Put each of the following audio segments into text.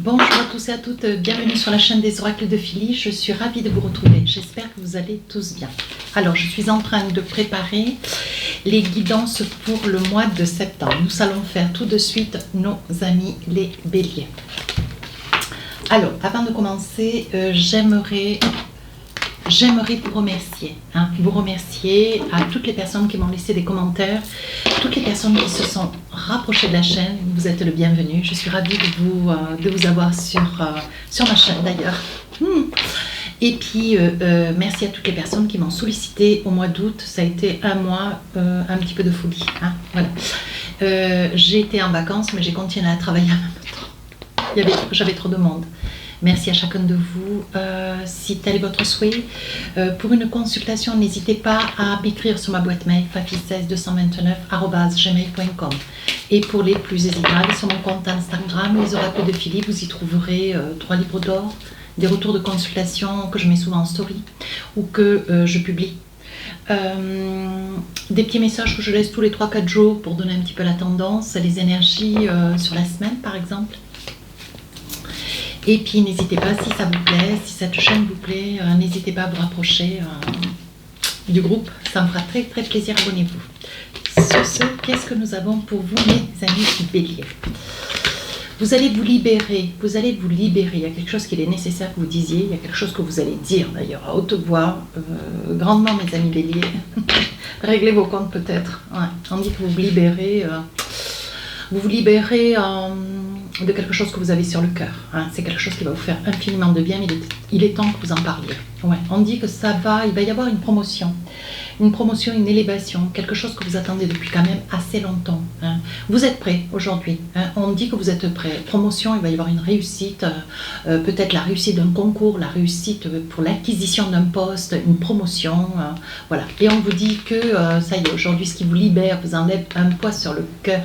Bonjour à tous et à toutes, bienvenue sur la chaîne des oracles de Philly. Je suis ravie de vous retrouver, j'espère que vous allez tous bien. Alors, je suis en train de préparer les guidances pour le mois de septembre. Nous allons faire tout de suite nos amis les béliers. Alors, avant de commencer, j'aimerais vous remercier à toutes les personnes qui m'ont laissé des commentaires, toutes les personnes qui se sont rapprochées de la chaîne. Vous êtes le bienvenu. Je suis ravie de vous avoir sur ma chaîne d'ailleurs. Et puis, merci à toutes les personnes qui m'ont sollicité au mois d'août. Ça a été un mois un petit peu de folie. Voilà. J'ai été en vacances, mais j'ai continué à travailler en même temps. J'avais trop de monde. Merci à chacun de vous. Si tel est votre souhait, pour une consultation, n'hésitez pas à m'écrire sur ma boîte mail fafi16229@gmail.com. Et pour les plus hésitants, allez sur mon compte Instagram, les oracles de Philly, vous y trouverez 3 livres d'or, des retours de consultation que je mets souvent en story ou que je publie. Des petits messages que je laisse tous les 3-4 jours pour donner un petit peu la tendance, les énergies sur la semaine par exemple. Et puis n'hésitez pas, si ça vous plaît, si cette chaîne vous plaît, n'hésitez pas à vous rapprocher du groupe. Ça me fera très très plaisir, abonnez-vous. Sur ce, qu'est-ce que nous avons pour vous, mes amis béliers? Vous allez vous libérer, il y a quelque chose qu'il est nécessaire que vous disiez, il y a quelque chose que vous allez dire d'ailleurs à haute voix, grandement mes amis béliers. Réglez vos comptes peut-être, ouais. On dit que vous vous libérez de quelque chose que vous avez sur le cœur. C'est quelque chose qui va vous faire infiniment de bien, mais il est temps que vous en parliez. Ouais. On dit que il va y avoir une promotion, une élévation, quelque chose que vous attendez depuis quand même assez longtemps. Vous êtes prêts aujourd'hui. On dit que vous êtes prêts. Promotion, il va y avoir une réussite, peut-être la réussite d'un concours, la réussite pour l'acquisition d'un poste, une promotion. Voilà. Et on vous dit que ça y est, aujourd'hui, ce qui vous libère, vous enlève un poids sur le cœur.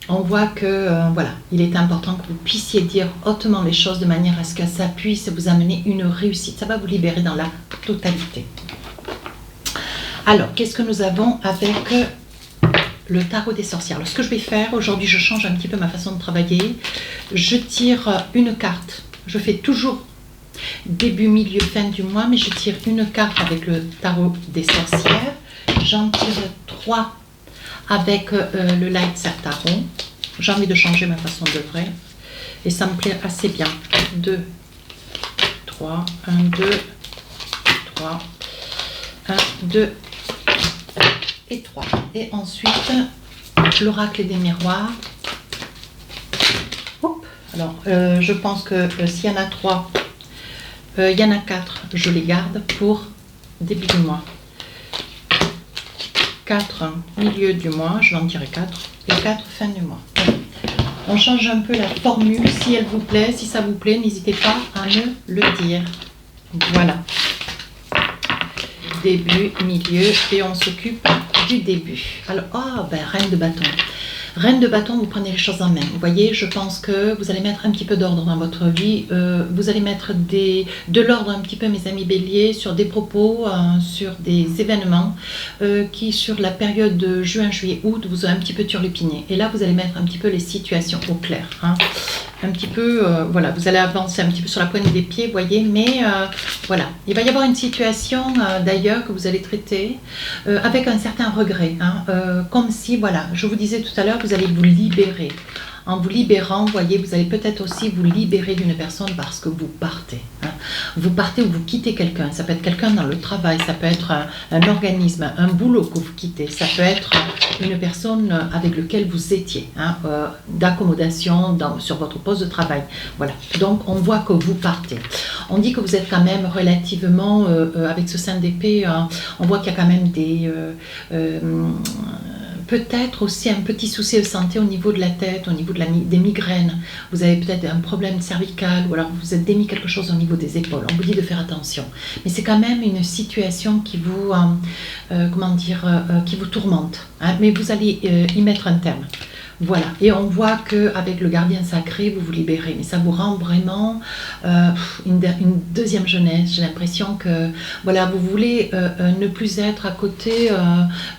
On voit que voilà, il est important que vous puissiez dire hautement les choses de manière à ce que ça puisse vous amener une réussite. Ça va vous libérer dans la totalité. Alors, qu'est-ce que nous avons avec le tarot des sorcières? Alors, ce que je vais faire aujourd'hui, je change un petit peu ma façon de travailler. Je tire une carte. Je fais toujours début, milieu, fin du mois, mais je tire une carte avec le tarot des sorcières. J'en tire 3 avec le Light Tarot. J'ai envie de changer ma façon de vrai et ça me plaît assez bien. 2, 3, 1, 2, 3, 1, 2 et 3. Et ensuite, l'oracle des miroirs. Hop. Alors, je pense que s'il y en a 3, il y en a 4, je les garde pour début du mois. 4 milieu du mois, je vais en tirer 4, et 4 fin du mois. On change un peu la formule, si elle vous plaît, si ça vous plaît, n'hésitez pas à me le dire. Voilà. Début, milieu, et on s'occupe du début. Alors, reine de bâton. Reine de bâton, vous prenez les choses en main. Vous voyez, je pense que vous allez mettre un petit peu d'ordre dans votre vie. Vous allez mettre de l'ordre un petit peu, mes amis béliers, sur des propos, sur des événements qui, sur la période de juin, juillet, août, vous ont un petit peu turlupiné. Et là, vous allez mettre un petit peu les situations au clair. Un petit peu, voilà, vous allez avancer un petit peu sur la poignée des pieds, vous voyez, mais voilà. Il va y avoir une situation d'ailleurs que vous allez traiter avec un certain regret, comme si, voilà, je vous disais tout à l'heure, vous allez vous libérer. En vous libérant, vous voyez, vous allez peut-être aussi vous libérer d'une personne parce que vous partez. Vous partez ou vous quittez quelqu'un. Ça peut être quelqu'un dans le travail, ça peut être un organisme, un boulot que vous quittez. Ça peut être une personne avec laquelle vous étiez, d'accommodation sur votre poste de travail. Voilà. Donc, on voit que vous partez. On dit que vous êtes quand même relativement, avec ce 5 d'épée, on voit qu'il y a quand même des... peut-être aussi un petit souci de santé au niveau de la tête, au niveau des migraines. Vous avez peut-être un problème cervical ou alors vous vous êtes démis quelque chose au niveau des épaules. On vous dit de faire attention. Mais c'est quand même une situation qui vous, qui vous tourmente. Mais vous allez y mettre un terme. Voilà, et on voit qu'avec le gardien sacré, vous vous libérez, mais ça vous rend vraiment une deuxième jeunesse. J'ai l'impression que voilà, vous voulez ne plus être à côté,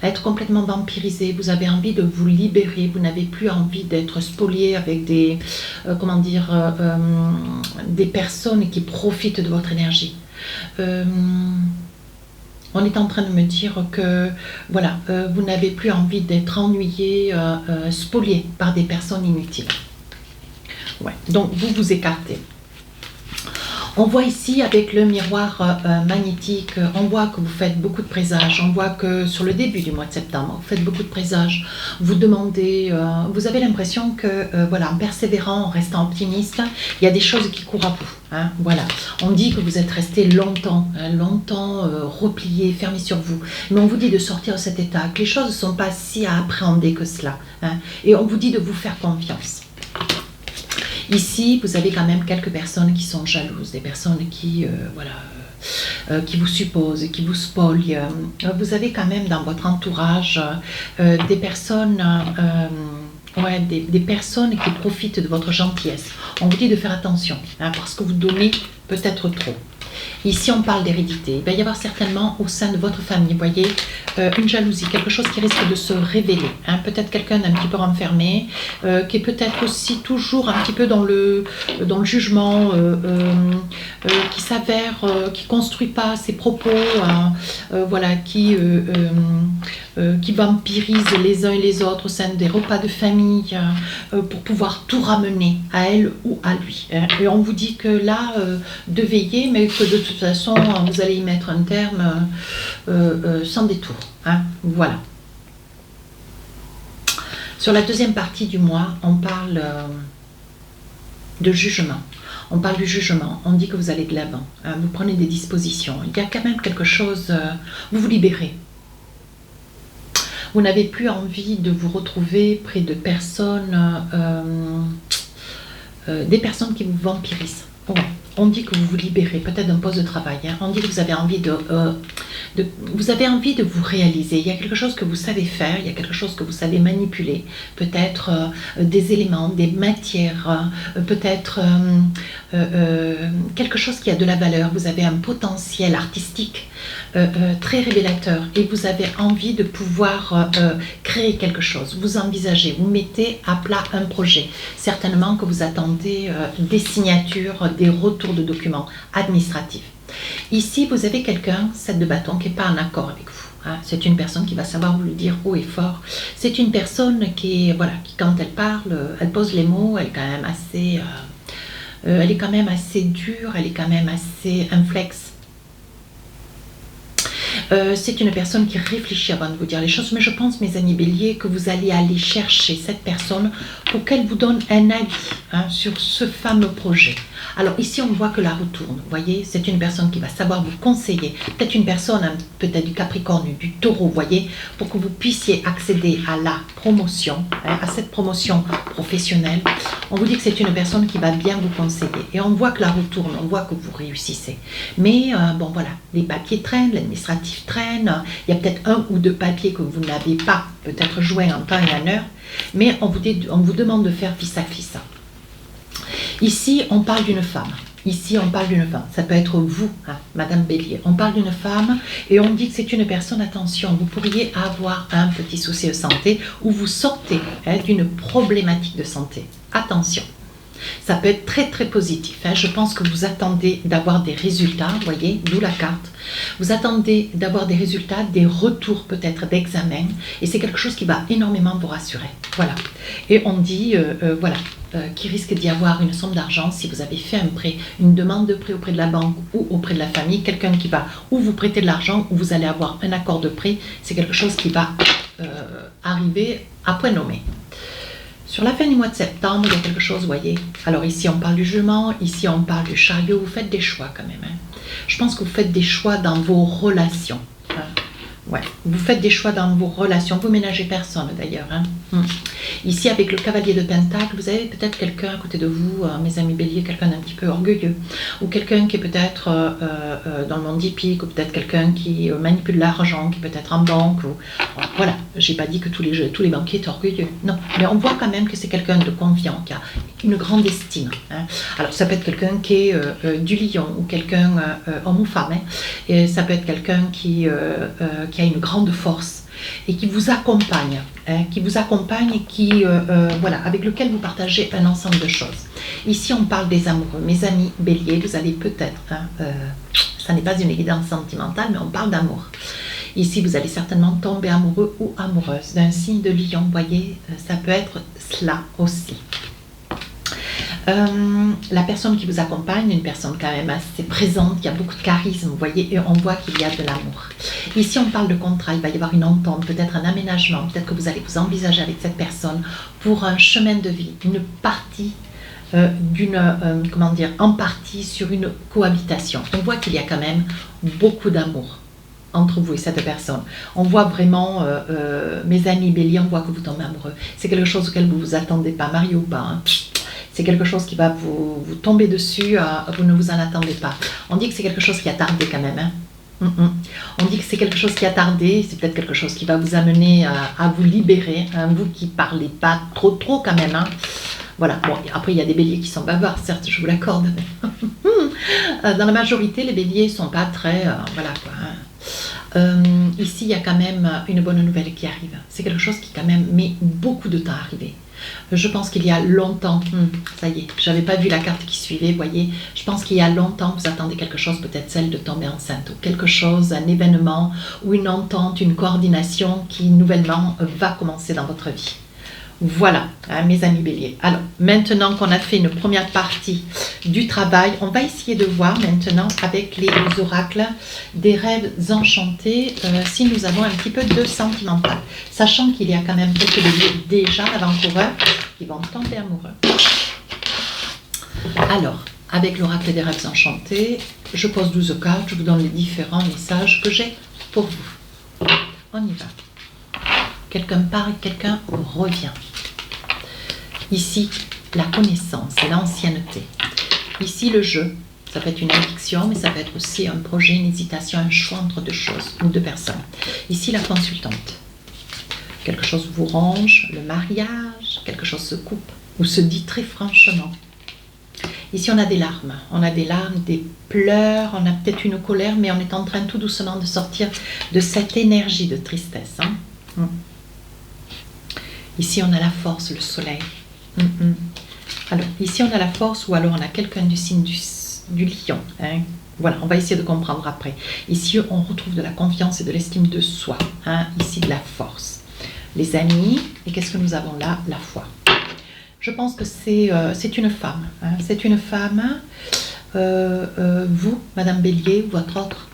être complètement vampirisé, vous avez envie de vous libérer, vous n'avez plus envie d'être spolié avec des, comment dire, des personnes qui profitent de votre énergie. On est en train de me dire que voilà, vous n'avez plus envie d'être ennuyé, spolié par des personnes inutiles. Ouais. Donc vous vous écartez. On voit ici avec le miroir magnétique, on voit que vous faites beaucoup de présages, on voit que sur le début du mois de septembre, vous faites beaucoup de présages, vous demandez, vous avez l'impression que, voilà, en persévérant, en restant optimiste, il y a des choses qui courent à vous. Hein, voilà. On dit que vous êtes resté longtemps, replié, fermé sur vous, mais on vous dit de sortir de cet état, que les choses ne sont pas si à appréhender que cela, hein, et on vous dit de vous faire confiance. Ici, vous avez quand même quelques personnes qui sont jalouses, des personnes qui, qui vous supposent, qui vous spolient. Vous avez quand même dans votre entourage des personnes, des personnes qui profitent de votre gentillesse. On vous dit de faire attention, hein, parce que vous donnez peut-être trop. Ici, on parle d'hérédité. Il va y avoir certainement au sein de votre famille, vous voyez, une jalousie, quelque chose qui risque de se révéler. Hein. Peut-être quelqu'un d'un petit peu renfermé, qui est peut-être aussi toujours un petit peu dans le jugement, qui s'avère, qui ne construit pas ses propos, voilà, qui vampirise les uns et les autres au sein des repas de famille pour pouvoir tout ramener à elle ou à lui. Hein. Et on vous dit que là, de veiller, mais que de toute façon, vous allez y mettre un terme sans détour. Hein. Voilà. Sur la deuxième partie du mois, on parle de jugement. On parle du jugement, on dit que vous allez de l'avant, hein, vous prenez des dispositions. Il y a quand même quelque chose, vous vous libérez. Vous n'avez plus envie de vous retrouver près de personnes, des personnes qui vous vampirisent. Ouais. On dit que vous vous libérez, peut-être d'un poste de travail. Hein. On dit que vous avez envie vous avez envie de vous réaliser. Il y a quelque chose que vous savez faire, il y a quelque chose que vous savez manipuler. Peut-être des éléments, des matières, peut-être quelque chose qui a de la valeur. Vous avez un potentiel artistique très révélateur et vous avez envie de pouvoir créer quelque chose. Vous envisagez, vous mettez à plat un projet. Certainement que vous attendez des signatures, des retours de documents administratifs. Ici, vous avez quelqu'un, 7 de bâton, qui n'est pas en accord avec vous. Hein. C'est une personne qui va savoir vous le dire haut et fort. C'est une personne qui, voilà, qui quand elle parle, elle pose les mots, elle est quand même assez, elle est quand même assez dure, elle est quand même assez inflexe. C'est une personne qui réfléchit avant de vous dire les choses, mais je pense, mes amis béliers, que vous allez aller chercher cette personne pour qu'elle vous donne un avis, hein, sur ce fameux projet. Alors ici, on voit que la roue tourne, vous voyez, c'est une personne qui va savoir vous conseiller, peut-être une personne, hein, peut-être du Capricorne, du Taureau, vous voyez, pour que vous puissiez accéder à la promotion, hein, à cette promotion professionnelle. On vous dit que c'est une personne qui va bien vous conseiller, et on voit que la roue tourne, on voit que vous réussissez. Mais bon voilà, les papiers traînent, l'administratif traîne, il y a peut-être 1 ou 2 papiers que vous n'avez pas peut-être joints en temps et en heure, mais on vous demande de faire fissa. Ici, on parle d'une femme. Ici, on parle d'une femme. Ça peut être vous, hein, Madame Bélier. On parle d'une femme et on dit que c'est une personne, attention, vous pourriez avoir un petit souci de santé ou vous sortez, hein, d'une problématique de santé. Attention. Ça peut être très très positif. Hein. Je pense que vous attendez d'avoir des résultats, vous voyez, d'où la carte. Vous attendez d'avoir des résultats, des retours peut-être d'examen, et c'est quelque chose qui va énormément vous rassurer. Voilà. Et on dit, voilà, qu'il risque d'y avoir une somme d'argent si vous avez fait un prêt, une demande de prêt auprès de la banque ou auprès de la famille, quelqu'un qui va ou vous prêter de l'argent ou vous allez avoir un accord de prêt. C'est quelque chose qui va arriver à point nommé. Sur la fin du mois de septembre, il y a quelque chose, vous voyez. Alors ici, on parle du jugement, ici, on parle du chariot. Vous faites des choix quand même. Hein. Je pense que vous faites des choix dans vos relations. Hein. Ouais. Vous faites des choix dans vos relations, vous ménagez personne d'ailleurs. Hein. Ici, avec le cavalier de Pentacle, vous avez peut-être quelqu'un à côté de vous, mes amis béliers, quelqu'un d'un petit peu orgueilleux, ou quelqu'un qui est peut-être dans le monde hippique, ou peut-être quelqu'un qui manipule l'argent, qui peut être en banque. Ou... Voilà, j'ai pas dit que tous les banquiers sont orgueilleux, non, mais on voit quand même que c'est quelqu'un de confiant, qui a une grande estime. Hein. Alors ça peut être quelqu'un qui est du lion, ou quelqu'un, homme ou femme, hein. Et ça peut être quelqu'un qui a une grande force et qui vous accompagne, hein, et qui, voilà, avec lequel vous partagez un ensemble de choses. Ici, on parle des amoureux. Mes amis béliers, vous allez peut-être, hein, ça n'est pas une évidence sentimentale, mais on parle d'amour. Ici, vous allez certainement tomber amoureux ou amoureuse d'un signe de lion. Vous voyez, ça peut être cela aussi. La personne qui vous accompagne, une personne quand même assez présente, qui a beaucoup de charisme, vous voyez, et on voit qu'il y a de l'amour. Ici, on parle de contrat, il va y avoir une entente, peut-être un aménagement, peut-être que vous allez vous envisager avec cette personne pour un chemin de vie, une partie en partie sur une cohabitation. On voit qu'il y a quand même beaucoup d'amour entre vous et cette personne. On voit vraiment, mes amis béliers, on voit que vous tombez amoureux. C'est quelque chose auquel vous ne vous attendez pas, marié ou pas, hein. C'est quelque chose qui va vous tomber dessus, vous ne vous en attendez pas. On dit que c'est quelque chose qui a tardé quand même. Hein. On dit que c'est quelque chose qui a tardé, c'est peut-être quelque chose qui va vous amener à vous libérer, hein, vous qui ne parlez pas trop quand même. Hein. Voilà, bon, après il y a des béliers qui sont bavards, certes, je vous l'accorde. Dans la majorité, les béliers ne sont pas très... voilà quoi. Hein. Ici, il y a quand même une bonne nouvelle qui arrive. C'est quelque chose qui quand même met beaucoup de temps à arriver. Je pense qu'il y a longtemps, ça y est, j'avais pas vu la carte qui suivait, vous voyez, je pense qu'il y a longtemps vous attendez quelque chose, peut-être celle de tomber enceinte, ou quelque chose, un événement, ou une entente, une coordination qui nouvellement va commencer dans votre vie. Voilà, hein, mes amis béliers. Alors, maintenant qu'on a fait une première partie du travail, on va essayer de voir maintenant avec les oracles des rêves enchantés si nous avons un petit peu de sentimental. Sachant qu'il y a quand même quelques béliers déjà avant-coureurs qui vont tomber amoureux. Alors, avec l'oracle des rêves enchantés, je pose 12 cartes, je vous donne les différents messages que j'ai pour vous. On y va. Quelqu'un part et quelqu'un revient. Ici, la connaissance et l'ancienneté. Ici, le jeu. Ça peut être une addiction, mais ça peut être aussi un projet, une hésitation, un choix entre deux choses ou deux personnes. Ici, la consultante. Quelque chose vous ronge, le mariage, quelque chose se coupe ou se dit très franchement. Ici, on a des larmes. On a des larmes, des pleurs, on a peut-être une colère, mais on est en train tout doucement de sortir de cette énergie de tristesse. Hein. Ici, on a la force, le soleil. Alors, ici, on a la force ou alors on a quelqu'un du signe du lion. Hein. Voilà, on va essayer de comprendre après. Ici, on retrouve de la confiance et de l'estime de soi. Hein. Ici, de la force. Les amis, et qu'est-ce que nous avons là? La foi. Je pense que c'est une femme. Hein. C'est une femme, vous, Madame Bélier, ou votre autre.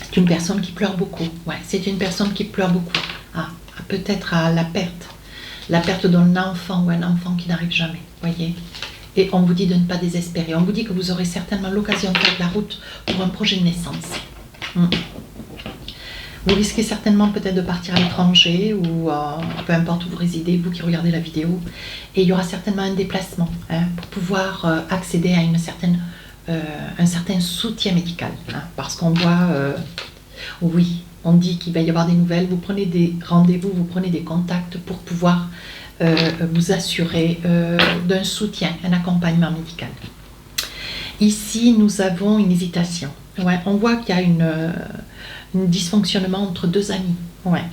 C'est une personne qui pleure beaucoup. Ouais, c'est une personne qui pleure beaucoup. Peut-être à la perte d'un enfant ou un enfant qui n'arrive jamais, voyez. Et on vous dit de ne pas désespérer. On vous dit que vous aurez certainement l'occasion de faire la route pour un projet de naissance. Vous risquez certainement peut-être de partir à l'étranger ou peu importe où vous résidez, vous qui regardez la vidéo. Et il y aura certainement un déplacement pour pouvoir accéder à un certain soutien médical. Hein, parce qu'on voit, oui, on dit qu'il va y avoir des nouvelles, vous prenez des rendez-vous, vous prenez des contacts pour pouvoir vous assurer d'un soutien, un accompagnement médical. Ici, nous avons une hésitation. Ouais, on voit qu'il y a un dysfonctionnement entre deux amis. Ouais,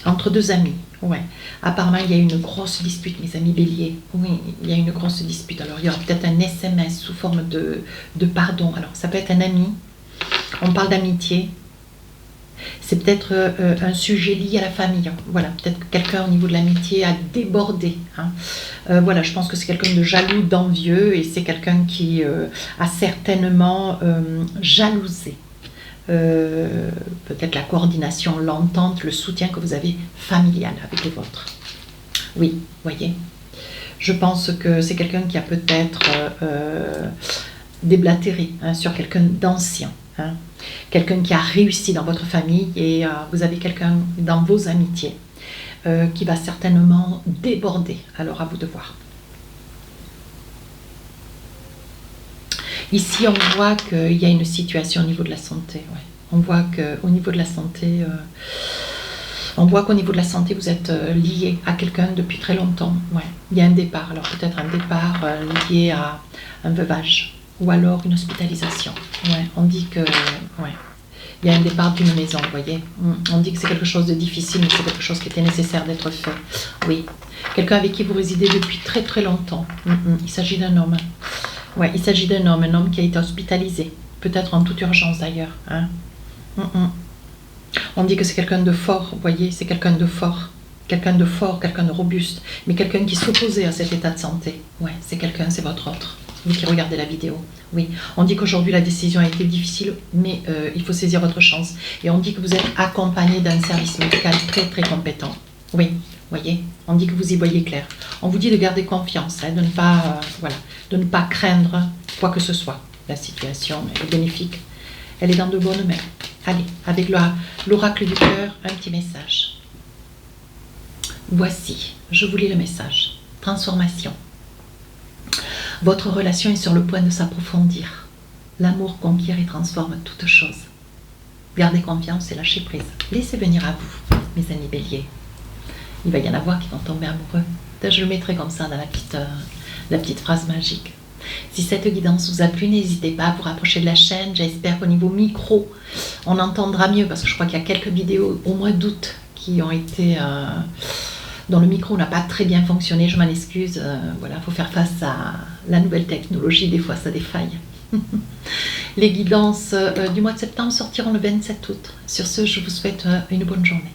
entre deux amis. Ouais. Apparemment, il y a une grosse dispute, mes amis béliers. Oui, il y a une grosse dispute. Alors, il y aura peut-être un SMS sous forme de pardon. Alors, ça peut être un ami. On parle d'amitié. C'est peut-être un sujet lié à la famille. Voilà, peut-être que quelqu'un au niveau de l'amitié a débordé. Hein. Voilà, je pense que c'est quelqu'un de jaloux, d'envieux, et c'est quelqu'un qui a certainement jalousé. Peut-être la coordination, l'entente, le soutien que vous avez familial avec les vôtres. Oui, voyez. Je pense que c'est quelqu'un qui a peut-être déblatéré sur quelqu'un d'ancien. Hein. quelqu'un qui a réussi dans votre famille et vous avez quelqu'un dans vos amitiés qui va certainement déborder. Alors à vous de voir. Ici, on voit qu'il y a une situation au niveau de la santé. Ouais. On voit qu'au niveau de la santé, vous êtes lié à quelqu'un depuis très longtemps. Ouais. Il y a un départ. Alors peut-être un départ lié à un veuvage ou alors une hospitalisation. Ouais. On dit que il y a un départ d'une maison, vous voyez. On dit que c'est quelque chose de difficile, mais c'est quelque chose qui était nécessaire d'être fait. Oui. Quelqu'un avec qui vous résidez depuis très très longtemps. Il s'agit d'un homme. Ouais, il s'agit d'un homme, un homme qui a été hospitalisé. Peut-être en toute urgence d'ailleurs. Hein. On dit que c'est quelqu'un de fort, vous voyez, c'est quelqu'un de fort. Quelqu'un de fort, quelqu'un de robuste, mais quelqu'un qui s'opposait à cet état de santé. Ouais, c'est quelqu'un, c'est votre autre. Vous qui regardez la vidéo. Oui, on dit qu'aujourd'hui la décision a été difficile, mais il faut saisir votre chance. Et on dit que vous êtes accompagné d'un service médical très très compétent. Oui, voyez, on dit que vous y voyez clair. On vous dit de garder confiance, hein, de ne pas craindre quoi que ce soit. La situation est bénéfique. Elle est dans de bonnes mains. Allez, avec l'oracle du cœur, un petit message. Voici, je vous lis le message. Transformation. Votre relation est sur le point de s'approfondir. L'amour conquiert et transforme toute chose. Gardez confiance et lâchez prise. Laissez venir à vous, mes amis béliers. Il va y en avoir qui vont tomber amoureux. Je le mettrai comme ça dans la petite phrase magique. Si cette guidance vous a plu, n'hésitez pas à vous rapprocher de la chaîne. J'espère qu'au niveau micro, on entendra mieux parce que je crois qu'il y a quelques vidéos au mois d'août qui ont été... dont le micro n'a pas très bien fonctionné, je m'en excuse. Voilà, il faut faire face à la nouvelle technologie, des fois ça défaille. Les guidances du mois de septembre sortiront le 27 août. Sur ce, je vous souhaite une bonne journée.